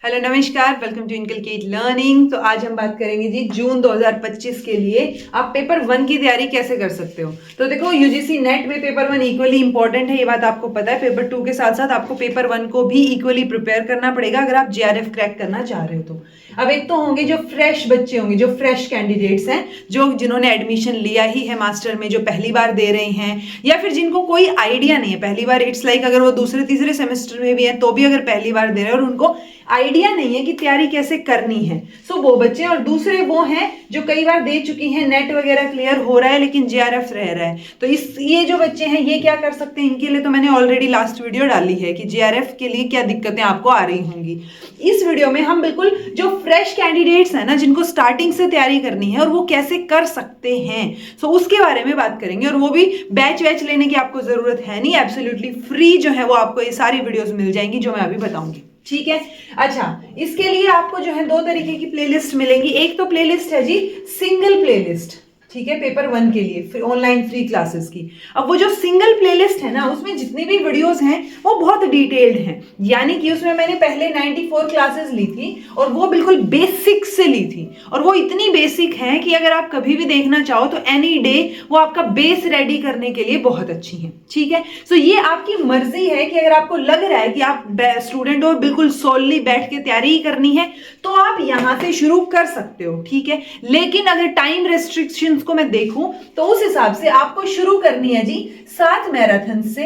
Hello नमस्कार, welcome to inculcate learning. तो आज हम बात करेंगे जी जून 2025 के लिए आप पेपर 1 की तैयारी कैसे कर सकते हो। तो देखो यूजीसी नेट में पेपर 1 इक्वली इंपॉर्टेंट है, ये बात आपको पता है। पेपर 2 के साथ साथ आपको पेपर 1 को भी इक्वली प्रिपेयर करना पड़ेगा अगर आप जेआरएफ क्रैक करना चाह रहे हो तो। अब एक तो होंगे जो फ्रेश बच्चे होंगे, जो फ्रेश कैंडिडेट्स हैं, जो जिन्होंने एडमिशन लिया ही है मास्टर में, जो पहली बार दे रहे हैं, या फिर जिनको कोई आइडिया नहीं है पहली बार। इट्स लाइक अगर वो दूसरे तीसरे सेमेस्टर में भी है तो भी अगर पहली बार दे रहे हैं और उनको आइडिया नहीं है कि तैयारी कैसे करनी है, सो वो बच्चे। और दूसरे वो हैं जो कई बार दे चुकी हैं, नेट वगैरह क्लियर हो रहा है लेकिन जेआरएफ रह रहा है। तो ये जो बच्चे हैं ये क्या कर सकते हैं, इनके लिए तो मैंने ऑलरेडी लास्ट वीडियो डाली है कि जेआरएफ के लिए क्या दिक्कतें आपको आ रही होंगी। इस वीडियो में हम बिल्कुल जो फ्रेश कैंडिडेट्स हैं ना, जिनको स्टार्टिंग से तैयारी करनी है और वो कैसे कर सकते हैं, सो उसके बारे में बात करेंगे। और वो भी बैच वैच लेने की आपको जरूरत है नहीं, एब्सोल्युटली फ्री जो है वो आपको ये सारी वीडियोस मिल जाएंगी जो मैं अभी बताऊंगी। ठीक है। अच्छा, इसके लिए आपको जो है दो तरीके की प्लेलिस्ट मिलेंगी। एक तो प्लेलिस्ट है जी सिंगल प्लेलिस्ट, ठीक है, पेपर 1 के लिए ऑनलाइन फ्री क्लासेस की। अब वो जो सिंगल प्लेलिस्ट है ना, उसमें जितनी भी वीडियोस हैं वो बहुत डिटेल्ड हैं। यानी कि उसमें मैंने पहले 94 क्लासेस ली थी और वो बिल्कुल बेसिक से ली थी, और वो इतनी बेसिक है कि अगर आप कभी भी देखना चाहो तो एनी डे वो आपका बेस रेडी करने के लिए बहुत अच्छी है। ठीक है। सो ये आपकी मर्जी है कि अगर आपको लग रहा है कि आप स्टूडेंट हो, बिल्कुल सोलली बैठ के तैयारी ही करनी है, तो आप यहां से शुरू कर सकते हो। ठीक है। लेकिन अगर टाइम रेस्ट्रिक्शंस को मैं देखूं तो उस हिसाब से आपको शुरू करनी है जी 7 मैराथन से।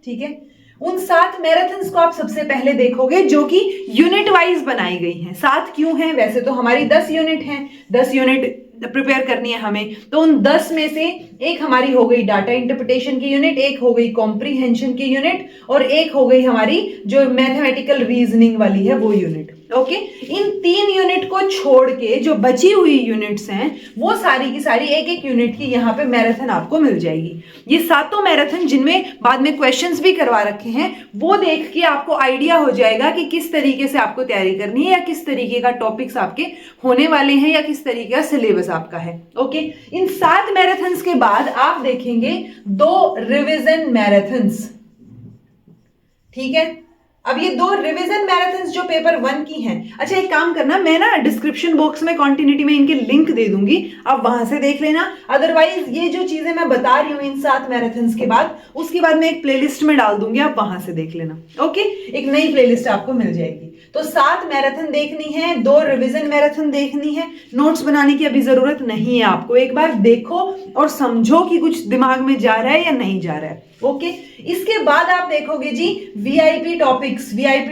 ठीक है। उन 7 मैराथन्स को आप सबसे पहले देखोगे जो कि यूनिट वाइज बनाई गई हैं। 7 क्यों हैं? वैसे तो हमारी 10 यूनिट हैं, 10 यूनिट प्रिपेयर करनी है हमें। तो उन 10 में से एक हमारी हो गई डाटा इंटरप्रिटेशन की यूनिट, एक हो गई कॉम्प्रीहेंशन की यूनिट, और एक हो गई हमारी जो मैथमेटिकल रीजनिंग वाली है वो यूनिट। ओके। इन 3 यूनिट को छोड़ के जो बची हुई यूनिट्स हैं वो सारी की सारी एक एक यूनिट की यहाँ पे मैराथन आपको मिल जाएगी। ये 7 मैराथन जिनमें बाद में क्वेश्चंस भी करवा रखे हैं, वो देख के आपको आइडिया हो जाएगा कि किस तरीके से आपको तैयारी करनी है, या किस तरीके का टॉपिक्स आपके होने वाले हैं, या किस तरीके का सिलेबस आपका है। ओके। इन 7 मैराथन्स के बाद आप देखेंगे 2 रिविजन मैराथन्स। ठीक है। अब ये 2 रिवीजन मैराथन्स जो पेपर 1 की हैं, अच्छा एक काम करना, मैं ना डिस्क्रिप्शन बॉक्स में कंटिन्यूटी में इनके लिंक दे दूंगी, आप वहां से देख लेना। अदरवाइज ये जो चीजें मैं बता रही हूं इन 7 मैराथन्स के बाद, उसके बाद मैं एक प्लेलिस्ट में डाल दूंगी, आप वहां से देख लेना। ओके। एक नई प्लेलिस्ट आपको मिल जाएगी। तो 7 मैराथन देखनी है, 2 रिवीजन मैराथन देखनी है। नोट्स बनाने की अभी जरूरत नहीं है आपको, एक बार देखो और समझो कि कुछ दिमाग में जा रहा है या नहीं जा रहा है। ओके। इसके बाद आप देखोगे जी वीआईपी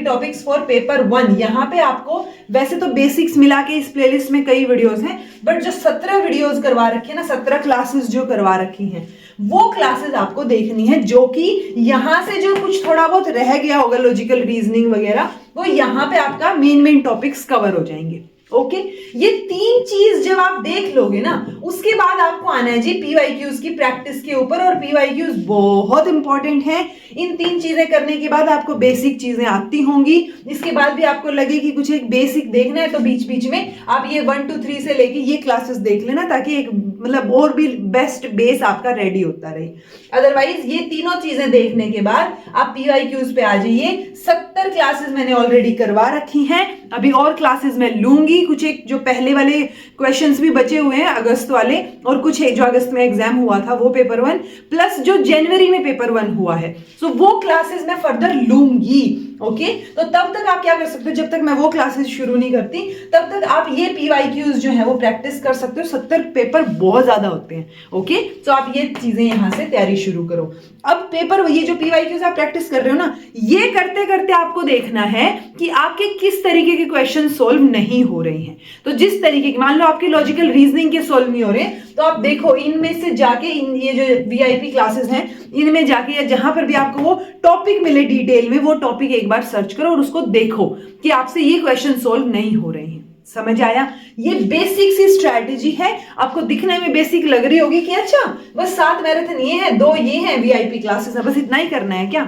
टॉपिक्स फॉर पेपर 1। यहां पे आपको वैसे तो बेसिक्स मिला के इस प्लेलिस्ट में कई वीडियोस हैं, बट जो 17 वीडियोस करवा रखी है ना, 17 क्लासेस जो करवा रखी हैं, वो क्लासेस आपको देखनी है, जो कि यहां से जो कुछ थोड़ा बहुत रह गया होगा लॉजिकल रीजनिंग वगैरह, वो यहां पे आपका मेन टॉपिक्स कवर हो जाएंगे। ओके। ये 3 चीज जब आप देख लोगे ना, उसके बाद आपको आना है जी पीवाईक्यूज की प्रैक्टिस के ऊपर, और पीवाईक्यूज बहुत इंपॉर्टेंट है। इन 3 चीजें करने के बाद आपको बेसिक चीजें आती होंगी। इसके बाद भी आपको लगे कि कुछ एक बेसिक देखना है तो बीच बीच में आप ये 1 2 3 से लेके ये क्लासेस देख लेना, ताकि एक मतलब और भी बेस्ट बेस आपका रेडी होता रहे। अदरवाइज ये तीनों चीजें देखने के बाद आप पीवाईक्यूज पे आ जाइए। 70 क्लासेस मैंने ऑलरेडी करवा रखी हैं, अभी और क्लासेस मैं लूंगी। कुछ एक जो पहले वाले क्वेश्चंस भी बचे हुए हैं अगस्त वाले, और कुछ एक जो अगस्त में एग्जाम हुआ था वो पेपर 1, प्लस जो जनवरी में पेपर 1 हुआ है, सो वो क्लासेस मैं फर्दर लूंगी। ओके। तो तब तक आप क्या कर सकते हो, जब तक मैं वो क्लासेस शुरू नहीं करती तब तक आप ये पीवाईक्यूज जो है वो प्रैक्टिस कर सकते हो। 70 पेपर बहुत ज्यादा होते हैं। ओके। तो आप ये चीजें यहां से तैयारी शुरू करो। अब पेपर ये जो पीवाईक्यूज आप प्रैक्टिस कर रहे हो ना, ये करते करते आपको देखना है कि आपके किस तरीके के क्वेश्चन सोल्व नहीं हो रहे हैं। तो जिस तरीके की, मान लो आपके लॉजिकल रीजनिंग के सोल्व नहीं हो रहे, तो आप देखो इनमें से जाके ये जो वीआईपी क्लासेस हैं इनमें जाके, या जहां पर भी आपको वो टॉपिक मिले डिटेल में, वो टॉपिक एक बार सर्च करो और उसको देखो कि आपसे ये क्वेश्चन सोल्व नहीं हो रहे हैं। समझ आया? ये बेसिक सी स्ट्रैटेजी है। आपको दिखने में बेसिक लग रही होगी कि अच्छा बस 7 मैराथन ये है, 2 ये हैं, वीआईपी क्लासेस है, बस इतना ही करना है क्या?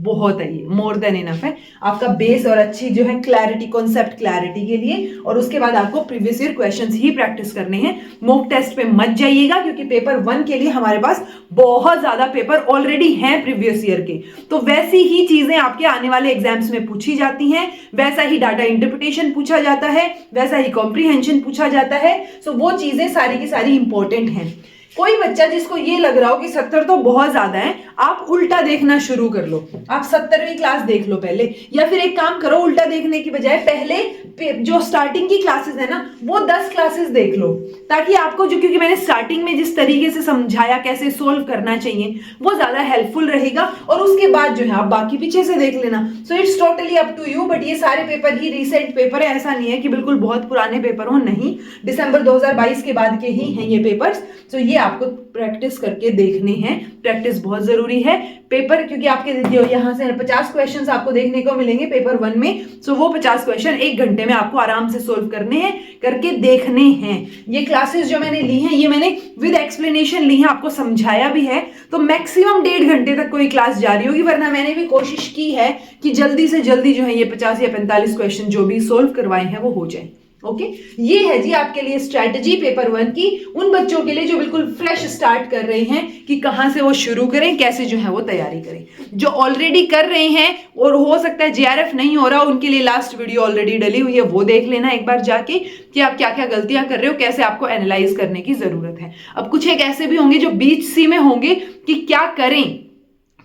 बहुत है, ये मोर देन इनफ है आपका बेस और अच्छी जो है क्लैरिटी, कॉन्सेप्ट क्लैरिटी के लिए। और उसके बाद आपको प्रीवियस ईयर क्वेश्चंस ही प्रैक्टिस करने हैं, मॉक टेस्ट पे मत जाइएगा, क्योंकि पेपर 1 के लिए हमारे पास बहुत ज्यादा पेपर ऑलरेडी हैं प्रीवियस ईयर के। तो वैसी ही चीजें आपके आने वाले एग्जाम्स में पूछी जाती हैं, वैसा ही डाटा इंटरप्रिटेशन पूछा जाता है, वैसा ही कॉम्प्रीहेंशन पूछा जाता है। सो वो चीजें सारी की सारी इंपॉर्टेंट हैं। कोई बच्चा जिसको ये लग रहा हो कि 70 तो बहुत ज्यादा है, आप उल्टा देखना शुरू कर लो, आप 70वीं क्लास देख लो पहले, या फिर एक काम करो, उल्टा देखने की बजाय पहले जो स्टार्टिंग की क्लासेस है ना वो 10 क्लासेस देख लो, ताकि आपको जो, क्योंकि मैंने स्टार्टिंग में जिस तरीके से समझाया कैसे सोल्व करना चाहिए वो ज्यादा हेल्पफुल रहेगा। और उसके बाद जो है आप बाकी पीछे से देख लेना। So it's totally up to you, but ये सारे पेपर ही रिसेंट पेपर है, ऐसा नहीं है कि बिल्कुल बहुत पुराने पेपर हो, नहीं, दिसंबर 2022 के बाद के ही हैं ये पेपर्स। तो ये आपको प्रैक्टिस करके देखने हैं, प्रैक्टिस बहुत जरूरी है पेपर, क्योंकि आपके यहाँ से 50 क्वेश्चंस आपको देखने को मिलेंगे पेपर 1 में। सो वो 50 क्वेश्चन 1 घंटे में आपको आराम से सोल्व करने हैं, करके देखने हैं। ये क्लासेस जो मैंने ली हैं ये मैंने विद एक्सप्लेनेशन ली है, आपको समझाया भी है, तो मैक्सिमम 1.5 घंटे तक कोई क्लास जारी होगी, वरना मैंने भी कोशिश की है कि जल्दी से जल्दी जो है ये 50 या 45 क्वेश्चन जो भी सोल्व करवाए हैं वो हो जाए। ओके, ये है जी आपके लिए स्ट्रैटेजी पेपर 1 की, उन बच्चों के लिए जो बिल्कुल फ्रेश स्टार्ट कर रहे हैं कि कहां से वो शुरू करें, कैसे जो है वो तैयारी करें। जो ऑलरेडी कर रहे हैं और हो सकता है जेआरएफ नहीं हो रहा, उनके लिए लास्ट वीडियो ऑलरेडी डली हुई है, वो देख लेना एक बार जाके कि आप क्या क्या गलतियां कर रहे हो, कैसे आपको एनालाइज करने की जरूरत है। अब कुछ एक ऐसे भी होंगे जो बीच सी में होंगे कि क्या करें,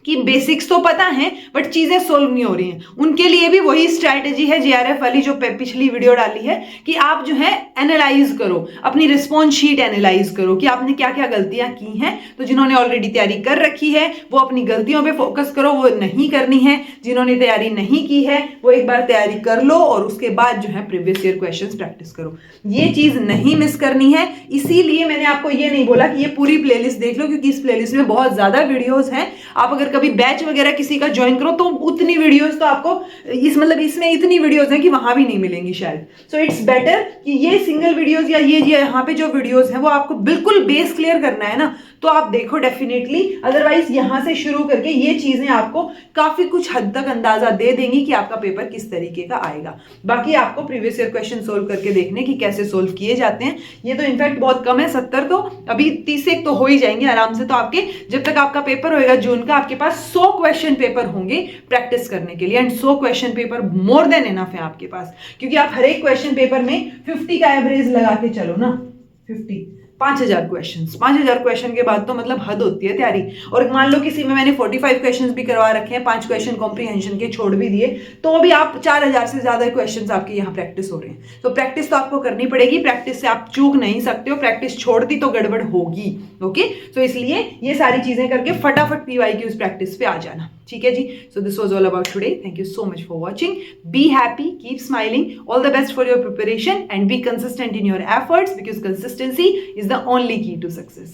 कि बेसिक्स तो पता है बट चीजें सोल्व नहीं हो रही हैं, उनके लिए भी वही स्ट्रैटेजी है जेआरएफ वाली जो पिछली वीडियो डाली है, कि आप जो है एनालाइज करो, अपनी रिस्पॉन्स शीट एनालाइज करो कि आपने क्या क्या गलतियां की हैं। तो जिन्होंने ऑलरेडी तैयारी कर रखी है वो अपनी गलतियों पे फोकस करो, वो नहीं करनी है। जिन्होंने तैयारी नहीं की है वो एक बार तैयारी कर लो और उसके बाद जो है प्रीवियस ईयर क्वेश्चंस प्रैक्टिस करो, ये चीज नहीं मिस करनी है। इसीलिए मैंने आपको ये नहीं बोला कि ये पूरी प्लेलिस्ट देख लो, क्योंकि इस प्लेलिस्ट में बहुत ज्यादा वीडियोज हैं। आप अगर कभी बैच वगैरह किसी का ज्वाइन करो तो उतनी वीडियोस तो आपको इसमें इतनी वीडियोस हैं कि वहां भी नहीं मिलेंगी शायद। सो इट्स बेटर कि ये सिंगल वीडियोस या ये यहाँ पे जो वीडियोस हैं वो आपको बिल्कुल बेस क्लियर करना है ना, तो आप देखो डेफिनेटली। अदरवाइज यहां से शुरू करके ये चीजें आपको काफी कुछ हद तक अंदाजा दे देंगी कि आपका पेपर किस तरीके का आएगा। बाकी आपको प्रीवियस ईयर क्वेश्चन सोल्व करके देखने कि कैसे सोल्व किए जाते हैं। ये तो इनफैक्ट बहुत कम है, 70 तो अभी 30 एक तो हो ही जाएंगे आराम से। तो आपके जब तक आपका पेपर होएगा जून का, आपके पास 100 क्वेश्चन पेपर होंगे प्रैक्टिस करने के लिए, and 100 question paper more than enough है आपके पास, क्योंकि आप हर एक क्वेश्चन पेपर में 50 का एवरेज लगा के चलो ना, 50,000 क्वेश्चन के बाद तो मतलब हद होती है तैयारी। और मान लो किसी में मैंने 45 क्वेश्चंस भी करवा रखे हैं, 5 क्वेश्चन कॉम्प्रीहेंशन के छोड़ भी दिए, तो भी आप 4,000 से ज्यादा क्वेश्चंस आपके यहाँ प्रैक्टिस हो रहे हैं। तो प्रैक्टिस तो आपको करनी पड़ेगी, प्रैक्टिस से आप चूक नहीं सकते हो, प्रैक्टिस छोड़ दी तो गड़बड़ होगी। ओके, तो इसलिए ये सारी चीजें करके फटाफट PYQs प्रैक्टिस पे आ जाना, ठीक है जी। So this was all about today, thank you so much for watching, be happy, keep smiling, all the best for your preparation and be consistent in your efforts, because consistency is the only key to success.